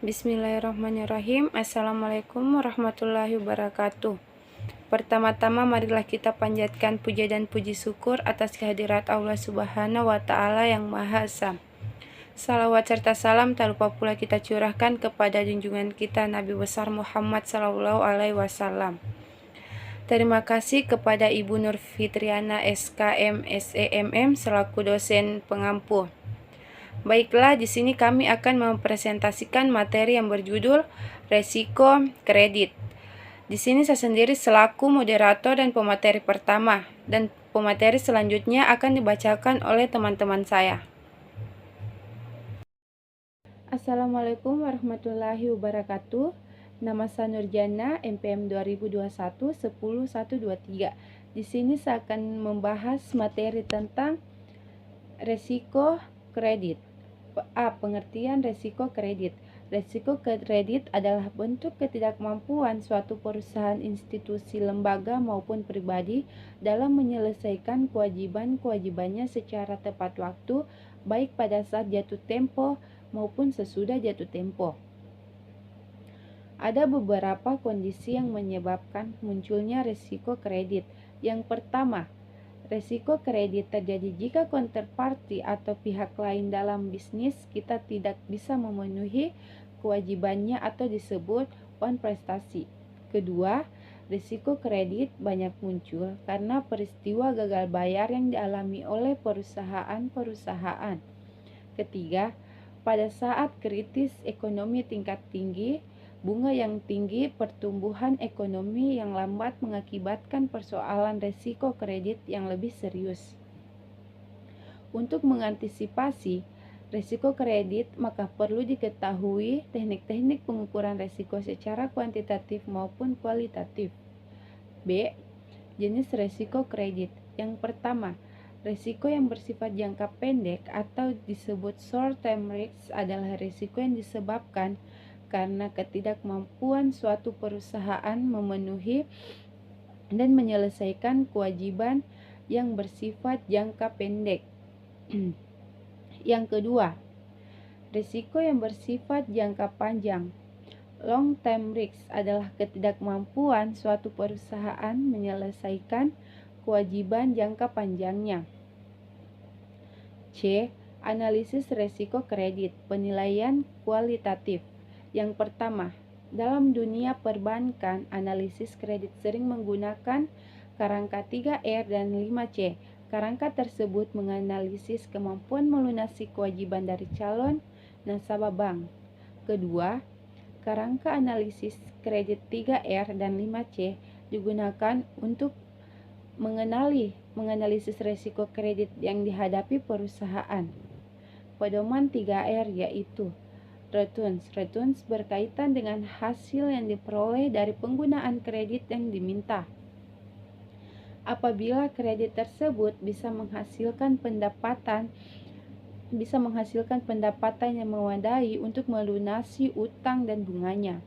Bismillahirrahmanirrahim. Assalamualaikum warahmatullahi wabarakatuh. Pertama-tama marilah kita panjatkan puja dan puji syukur atas kehadirat Allah Subhanahu wa Ta'ala yang Maha Esa. Salawat serta salam tak lupa pula kita curahkan kepada junjungan kita Nabi besar Muhammad Sallallahu Alaihi Wasallam. Terima kasih kepada Ibu Nur Fitriana SKM SEMM selaku dosen pengampu. Baiklah, di sini kami akan mempresentasikan materi yang berjudul Resiko Kredit. Di sini saya sendiri selaku moderator dan pemateri pertama, dan pemateri selanjutnya akan dibacakan oleh teman-teman saya. Assalamualaikum warahmatullahi wabarakatuh. Nama saya Nurjana, MPM 2021 10123. Di sini saya akan membahas materi tentang resiko kredit. Pengertian resiko kredit. Resiko kredit adalah bentuk ketidakmampuan suatu perusahaan, institusi, lembaga maupun pribadi dalam menyelesaikan kewajiban-kewajibannya secara tepat waktu, baik pada saat jatuh tempo maupun sesudah jatuh tempo. Ada beberapa kondisi yang menyebabkan munculnya resiko kredit. Yang pertama, resiko kredit terjadi jika counterparty atau pihak lain dalam bisnis kita tidak bisa memenuhi kewajibannya atau disebut on prestasi. Kedua, risiko kredit banyak muncul karena peristiwa gagal bayar yang dialami oleh perusahaan-perusahaan. Ketiga, pada saat kritis ekonomi tingkat tinggi, bunga yang tinggi, pertumbuhan ekonomi yang lambat mengakibatkan persoalan resiko kredit yang lebih serius. Untuk mengantisipasi resiko kredit, maka perlu diketahui teknik-teknik pengukuran resiko secara kuantitatif maupun kualitatif. B. Jenis resiko kredit. Yang pertama, resiko yang bersifat jangka pendek atau disebut short-term risk adalah resiko yang disebabkan karena ketidakmampuan suatu perusahaan memenuhi dan menyelesaikan kewajiban yang bersifat jangka pendek. Yang kedua, risiko yang bersifat jangka panjang. Long term risk adalah ketidakmampuan suatu perusahaan menyelesaikan kewajiban jangka panjangnya. C. Analisis resiko kredit, penilaian kualitatif. Yang pertama, dalam dunia perbankan, analisis kredit sering menggunakan kerangka 3R dan 5C. Kerangka tersebut menganalisis kemampuan melunasi kewajiban dari calon nasabah bank. Kedua, kerangka analisis kredit 3R dan 5C digunakan untuk menganalisis resiko kredit yang dihadapi perusahaan. Pedoman 3R yaitu Returns berkaitan dengan hasil yang diperoleh dari penggunaan kredit yang diminta. Apabila kredit tersebut bisa menghasilkan pendapatan yang memadai untuk melunasi utang dan bunganya.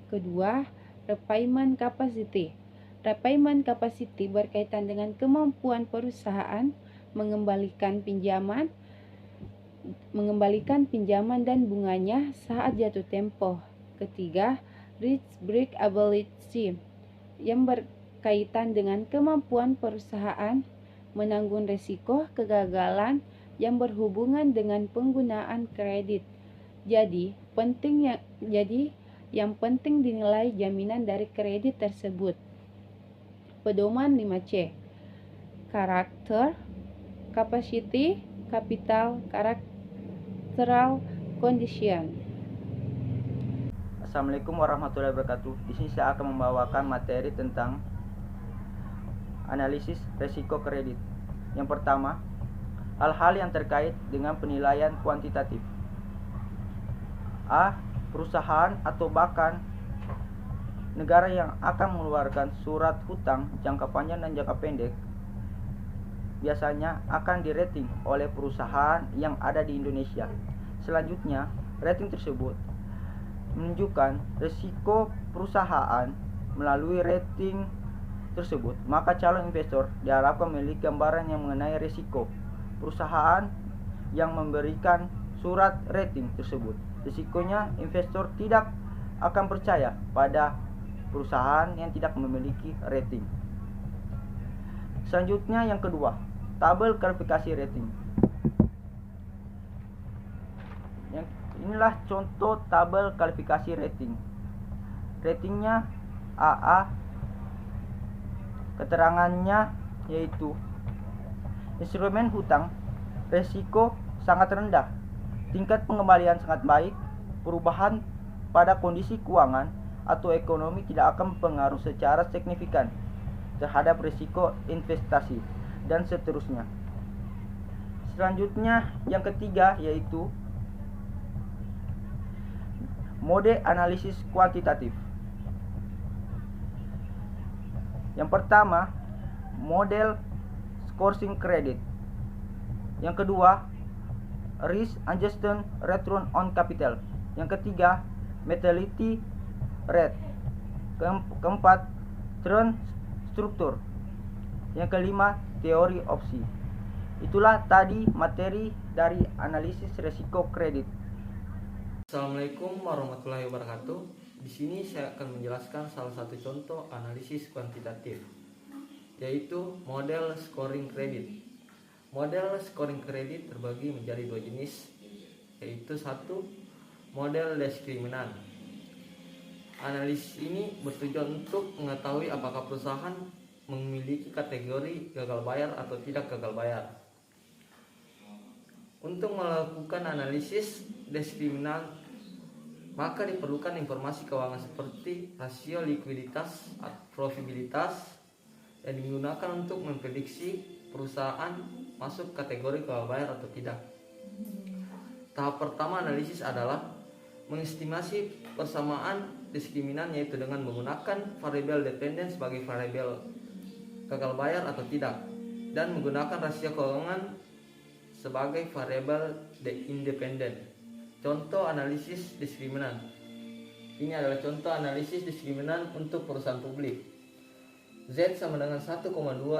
Kedua, repayment capacity. Repayment capacity berkaitan dengan kemampuan perusahaan mengembalikan pinjaman dan bunganya saat jatuh tempo. Ketiga, risk breakability yang berkaitan dengan kemampuan perusahaan menanggung risiko kegagalan yang berhubungan dengan penggunaan kredit. Jadi, yang penting dinilai jaminan dari kredit tersebut. Pedoman 5C. Karakter, capacity, capital, Structural condition. Assalamualaikum warahmatullahi wabarakatuh. Di sini saya akan membawakan materi tentang analisis resiko kredit. Yang pertama, hal-hal yang terkait dengan penilaian kuantitatif. A. Perusahaan atau bahkan negara yang akan mengeluarkan surat hutang jangka panjang dan jangka pendek biasanya akan dirating oleh perusahaan yang ada di Indonesia. Selanjutnya, rating tersebut menunjukkan risiko perusahaan. Melalui rating tersebut, maka calon investor diharapkan memiliki gambaran yang mengenai risiko perusahaan yang memberikan surat rating tersebut. Risikonya investor tidak akan percaya pada perusahaan yang tidak memiliki rating. Selanjutnya yang kedua, tabel klasifikasi rating. Inilah contoh tabel klasifikasi rating. Ratingnya AA. Keterangannya yaitu instrumen hutang resiko sangat rendah, tingkat pengembalian sangat baik, perubahan pada kondisi keuangan atau ekonomi tidak akan mempengaruhi secara signifikan terhadap risiko investasi, dan seterusnya. Selanjutnya yang ketiga yaitu mode analisis kuantitatif. Yang pertama, model scoring credit. Yang kedua, risk adjusted return on capital. Yang ketiga, mortality rate. Keempat, trend struktur. Yang kelima, teori opsi. Itulah tadi materi dari analisis risiko kredit. Assalamualaikum warahmatullahi wabarakatuh. Di sini saya akan menjelaskan salah satu contoh analisis kuantitatif, yaitu model scoring kredit. Model scoring kredit terbagi menjadi dua jenis, yaitu satu, model diskriminan. Analisis ini bertujuan untuk mengetahui apakah perusahaan memiliki kategori gagal bayar atau tidak gagal bayar. Untuk melakukan analisis diskriminan, maka diperlukan informasi keuangan seperti rasio likuiditas, profitabilitas, yang digunakan untuk memprediksi perusahaan masuk kategori gagal bayar atau tidak. Tahap pertama analisis adalah mengestimasi persamaan diskriminan, yaitu dengan menggunakan variabel dependen sebagai variabel gagal bayar atau tidak, dan menggunakan rasio keuangan sebagai variabel independen. Contoh analisis diskriminan. Ini adalah contoh analisis diskriminan untuk perusahaan publik. Z sama dengan 1,2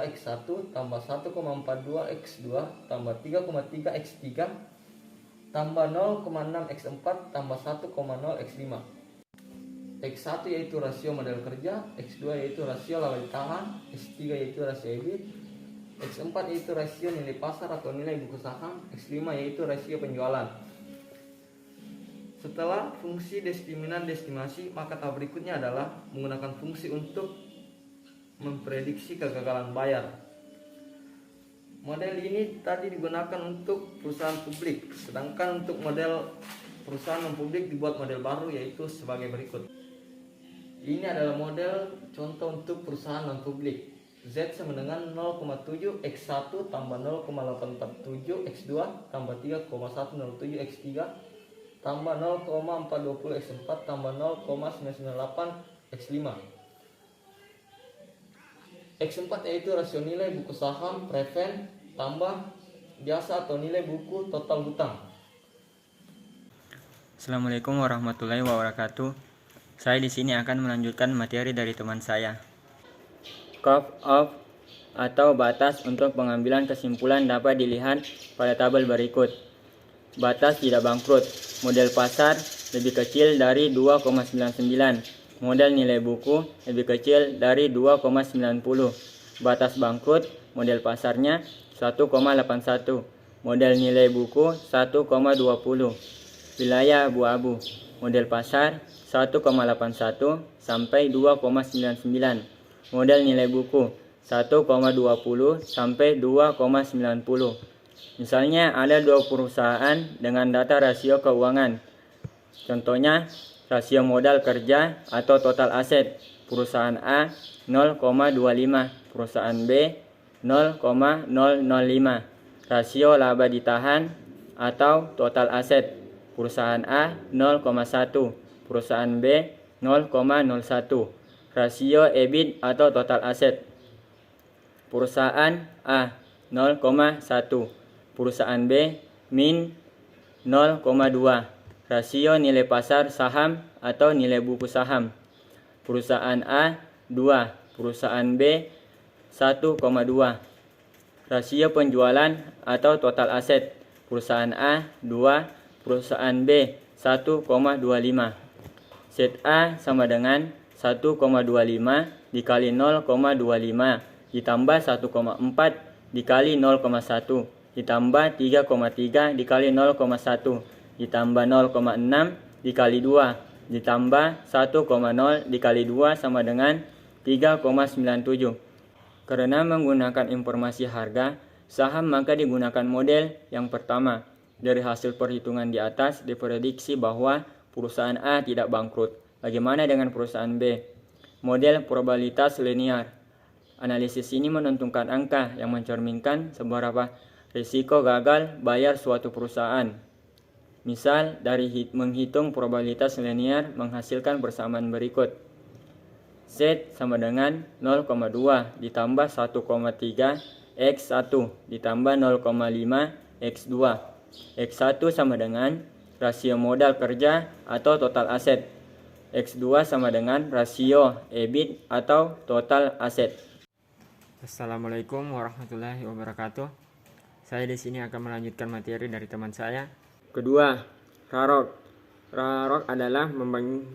X1 tambah 1,42 X2 tambah 3,3 X3 tambah 0,6 X4 tambah 1,0 X5. X1 yaitu rasio modal kerja, X2 yaitu rasio laba ditahan, X3 yaitu rasio EBIT, X4 yaitu rasio nilai pasar atau nilai buku saham, X5 yaitu rasio penjualan. Setelah fungsi diskriminan destimasi, maka tahap berikutnya adalah menggunakan fungsi untuk memprediksi kegagalan bayar. Model ini tadi digunakan untuk perusahaan publik, sedangkan untuk model perusahaan non-publik dibuat model baru, yaitu sebagai berikut. Ini adalah model contoh untuk perusahaan non-publik. Z sama dengan 0,7 X1 tambah 0,847 X2 tambah 3,107 X3 tambah 0,420 X4 tambah 0,998 X5. X4 yaitu rasio nilai buku saham prefen tambah biasa atau nilai buku total hutang. Assalamualaikum warahmatullahi wabarakatuh. Saya di sini akan melanjutkan materi dari teman saya. Cut-off atau batas untuk pengambilan kesimpulan dapat dilihat pada tabel berikut. Batas tidak bangkrut, model pasar lebih kecil dari 2,99, model nilai buku lebih kecil dari 2,90, batas bangkrut model pasarnya 1,81, model nilai buku 1,20, wilayah abu-abu, model pasar 1,81 sampai 2,99, model nilai buku 1,20 sampai 2,90. Misalnya ada dua perusahaan dengan data rasio keuangan. Contohnya rasio modal kerja atau total aset. Perusahaan A 0,25, perusahaan B 0,005. Rasio laba ditahan atau total aset. Perusahaan A 0,1, perusahaan B 0,01. Rasio EBIT atau total aset. Perusahaan A 0,1. Perusahaan B min 0,2. Rasio nilai pasar saham atau nilai buku saham. Perusahaan A 2, perusahaan B 1,2. Rasio penjualan atau total aset. Perusahaan A 2, perusahaan B 1,25. Set A sama dengan 1,25 dikali 0,25 ditambah 1,4 dikali 0,1 ditambah 3,3 dikali 0,1 ditambah 0,6 dikali 2 ditambah 1,0 dikali 2 sama dengan 3,97. Karena menggunakan informasi harga saham maka digunakan model yang pertama. Dari hasil perhitungan di atas diprediksi bahwa perusahaan A tidak bangkrut. Bagaimana dengan perusahaan B? Model probabilitas linear. Analisis ini menentukan angka yang mencerminkan seberapa risiko gagal bayar suatu perusahaan. Misal, dari menghitung probabilitas linear menghasilkan persamaan berikut. Z sama dengan 0,2 ditambah 1,3 X1 ditambah 0,5 X2. X1 sama dengan rasio modal kerja atau total aset. X2 sama dengan rasio EBIT atau total aset. Assalamualaikum warahmatullahi wabarakatuh. Saya di sini akan melanjutkan materi dari teman saya. Kedua, RAROC. RAROC adalah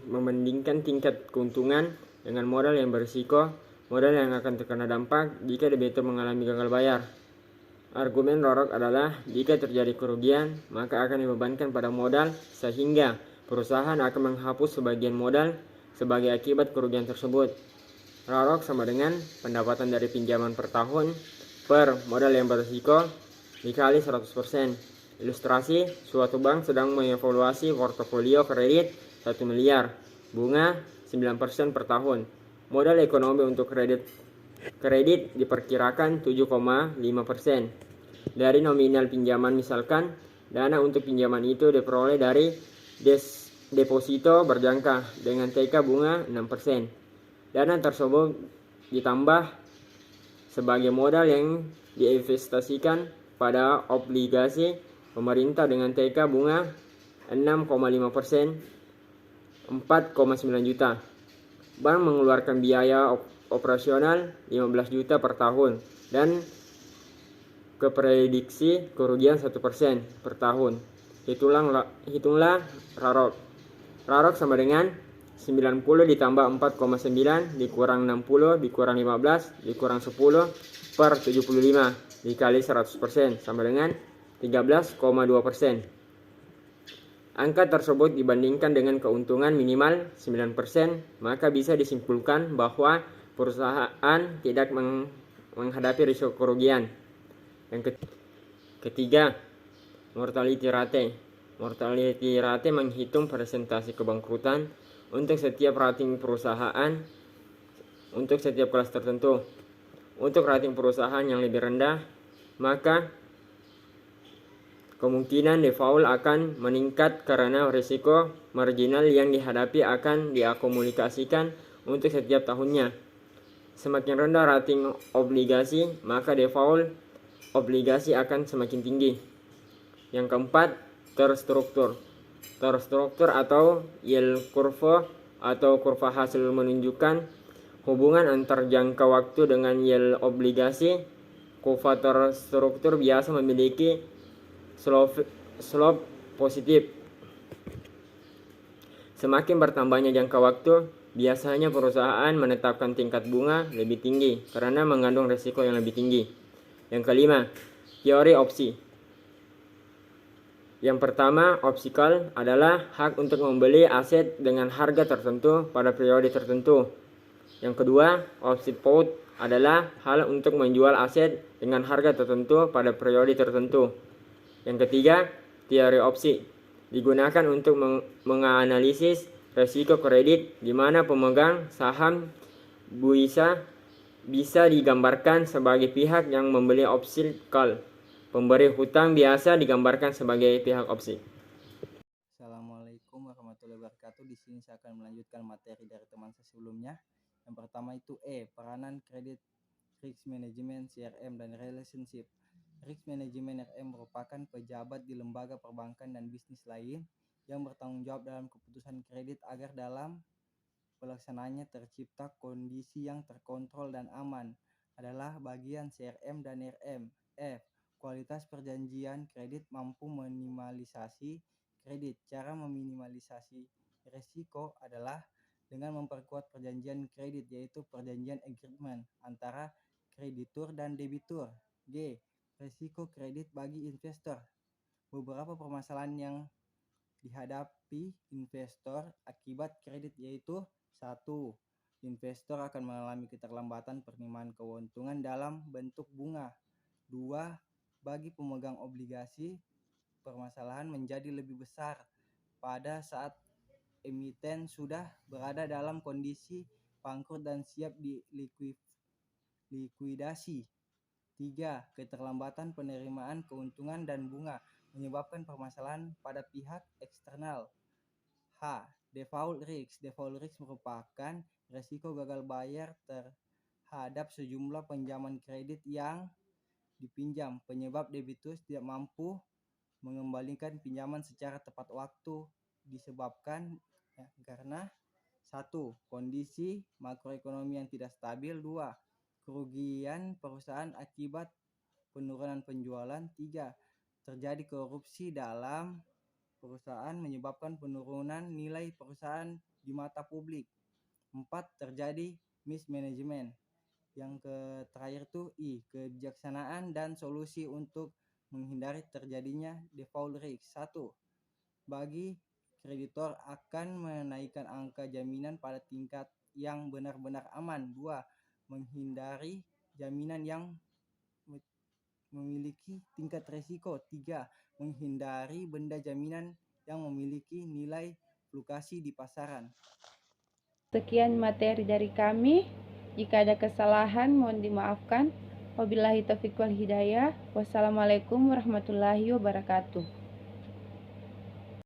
membandingkan tingkat keuntungan dengan modal yang berisiko, modal yang akan terkena dampak jika debitur mengalami gagal bayar. Argumen RAROC adalah jika terjadi kerugian, maka akan dibebankan pada modal sehingga perusahaan akan menghapus sebagian modal sebagai akibat kerugian tersebut. RAROC sama dengan pendapatan dari pinjaman per tahun per modal yang berisiko dikali 100%. Ilustrasi, suatu bank sedang mengevaluasi portofolio kredit 1 miliar, bunga 9% per tahun. Modal ekonomi untuk kredit diperkirakan 7,5%. Dari nominal pinjaman misalkan, dana untuk pinjaman itu diperoleh dari deposito berjangka dengan TK bunga 6%. Dana tersebut ditambah sebagai modal yang diinvestasikan pada obligasi pemerintah dengan TK bunga 6,5%, 4,9 juta. Bank mengeluarkan biaya operasional 15 juta per tahun dan keprediksi kerugian 1% per tahun. Hitunglah RAROC. RAROC sama dengan 90 ditambah 4,9 dikurang 60 dikurang 15 dikurang 10 per 75 dikali 100% sama dengan 13,2%. Angka tersebut dibandingkan dengan keuntungan minimal 9%, maka bisa disimpulkan bahwa perusahaan tidak menghadapi risiko kerugian. Yang ketiga, mortality rate. Mortality rate menghitung persentase kebangkrutan untuk setiap rating perusahaan untuk setiap kelas tertentu. Untuk rating perusahaan yang lebih rendah, maka kemungkinan default akan meningkat karena risiko marginal yang dihadapi akan diakumulasikan untuk setiap tahunnya. Semakin rendah rating obligasi, maka default obligasi akan semakin tinggi. Yang keempat, terstruktur. Terstruktur atau yield curve atau kurva hasil menunjukkan hubungan antar jangka waktu dengan yield obligasi. Kurva terstruktur biasa memiliki slope positif. Semakin bertambahnya jangka waktu, biasanya perusahaan menetapkan tingkat bunga lebih tinggi karena mengandung risiko yang lebih tinggi. Yang kelima, teori opsi. Yang pertama, opsi call adalah hak untuk membeli aset dengan harga tertentu pada periode tertentu. Yang kedua, opsi put adalah hal untuk menjual aset dengan harga tertentu pada periode tertentu. Yang ketiga, teori opsi digunakan untuk menganalisis risiko kredit di mana pemegang saham bisa digambarkan sebagai pihak yang membeli opsi call. Pemberi hutang biasa digambarkan sebagai pihak opsi. Assalamualaikum warahmatullahi wabarakatuh. Di sini saya akan melanjutkan materi dari teman saya sebelumnya. Yang pertama itu peranan kredit, risk management, CRM, dan relationship. Risk management RM merupakan pejabat di lembaga perbankan dan bisnis lain yang bertanggung jawab dalam keputusan kredit agar dalam pelaksanaannya tercipta kondisi yang terkontrol dan aman adalah bagian CRM dan RM. Kualitas perjanjian kredit mampu minimalisasi kredit. Cara meminimalisasi risiko adalah dengan memperkuat perjanjian kredit, yaitu perjanjian agreement antara kreditur dan debitur. G. Risiko kredit bagi investor. Beberapa permasalahan yang dihadapi investor akibat kredit yaitu: 1. Investor akan mengalami keterlambatan penerimaan keuntungan dalam bentuk bunga. 2. Bagi pemegang obligasi, permasalahan menjadi lebih besar pada saat emiten sudah berada dalam kondisi bangkrut dan siap dilikuidasi. 3. Keterlambatan penerimaan keuntungan dan bunga menyebabkan permasalahan pada pihak eksternal. H. Default risk. Default risk merupakan risiko gagal bayar terhadap sejumlah pinjaman kredit yang dipinjam, penyebab debitur tidak mampu mengembalikan pinjaman secara tepat waktu disebabkan karena: 1. Kondisi makroekonomi yang tidak stabil. 2. Kerugian perusahaan akibat penurunan penjualan. 3. Terjadi korupsi dalam perusahaan menyebabkan penurunan nilai perusahaan di mata publik. 4. Terjadi mismanagement. Yang terakhir itu I. Kebijaksanaan dan solusi untuk menghindari terjadinya default risk. 1. Bagi kreditor akan menaikkan angka jaminan pada tingkat yang benar-benar aman. 2. Menghindari jaminan yang memiliki tingkat risiko. 3. Menghindari benda jaminan yang memiliki nilai fluktuasi di pasaran. Sekian materi dari kami. Jika ada kesalahan mohon dimaafkan. Wabillahi taufiq wal hidayah. Wassalamualaikum warahmatullahi wabarakatuh.